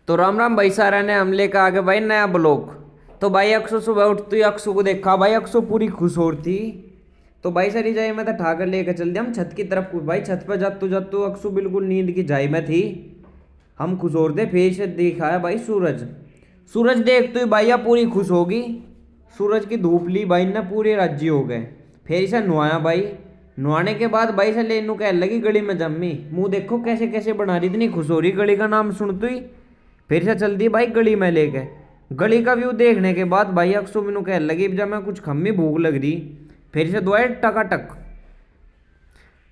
तो राम राम भाई, सारा ने हमले का आगे भाई नया ब्लॉक। तो भाई अक्सू सुबह उठती अक्सू को देखा भाई, अक्सू पूरी खुश हो रही थी। तो भाई सरी जाए मैं तो ठाकर लेकर चल दिया हम छत की तरफ। भाई छत पे जातू जातू अक्सू बिल्कुल नींद की जाई में थी। हम खुश हो रहे थे, फिर से देखा है भाई सूरज। सूरज देखते ही भैया पूरी खुश होगी। सूरज की धूप ली भाई ने, पूरे राज्य हो गए। फिर इसे नुआया भाई। नुआने के बाद भाई से लेनू कह लगी गली में जम्मी, मुंह देखो कैसे कैसे बना रही, इतनी खुश हो रही गली का नाम सुनते ही। फिर से चल दी भाई गली में लेके। गली का व्यू देखने के बाद भाई अक्सू मैनू कह लगी जब मैं कुछ खम्मी भूख लग रही। फिर से दुआए टकाटक।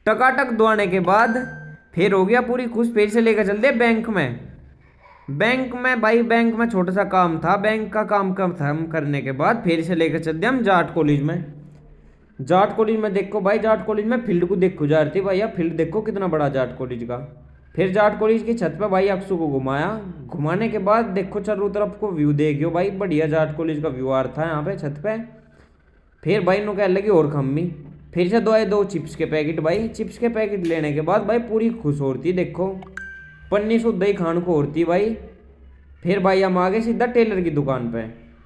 टकाटक दुआने के बाद फिर हो गया पूरी खुश, फिर से लेकर चल दे बैंक में। बैंक में भाई, बैंक में छोटा सा काम था, बैंक का काम खत्म करने के बाद फिर से लेकर चल दिया हम जाट कॉलेज में। जाट कॉलेज में देखो भाई, जाट कॉलेज में फील्ड को देखो जा रही थी भैया, फील्ड देखो कितना बड़ा जाट कॉलेज का। फिर जाट कॉलेज की छत पे भाई अक्सू को घुमाया। घुमाने के बाद देखो चारों तरफ को व्यू देखियो भाई, बढ़िया जाट कॉलेज का व्यू आ रहा था यहाँ पे छत पे। फिर भाई नु कह लगी और खम्मी। फिर से दो आए दो चिप्स के पैकेट भाई, चिप्स के पैकेट लेने के बाद भाई पूरी खुश होती देखो, पन्नी शुद्ध ही खान को होती भाई। फिर भाई हम आ गए सीधा टेलर की दुकान पे।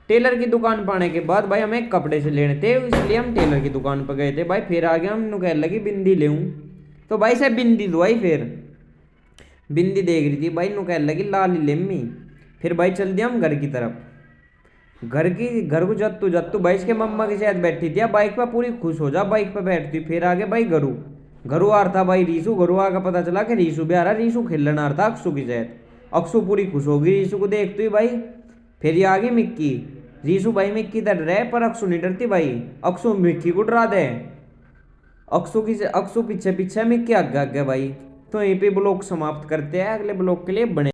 टेलर की दुकान पर आने के बाद भाई हमें कपड़े से लेने थे, इसलिए हम टेलर की दुकान पर गए थे भाई। फिर आ गया हम कह लगी बिंदी ले। तो भाई से बिंदी दो भाई, फिर बिंदी देख रही थी भाई, नु कह लगी लाल लेम्मी। फिर भाई चल दिया हम घर की तरफ। घर को जत्तू जत्तू भाई इसके मम्मा के साथ बैठी थी बाइक पे, पूरी खुश हो जा बाइक पे बैठती। फिर आगे भाई घरू घरू आ रहा था भाई रीसू। घरू आकर पता चला कि रीसू भी आ रहा, रीसू खेलने आ रहा था अक्सू की साथ। अक्सू पूरी खुश हो गई रीसू को देखते ही भाई। फिर ये आ गई मिक्की। रीसू भाई मिक्की डर रहे पर अक्सू नहीं डरती भाई, अक्सू मिक्की को डरा दे। अक्सू पीछे पीछे मिक्की आगे आगे भाई। तो यहीं पे ब्लॉक समाप्त करते हैं, अगले ब्लॉक के लिए बने।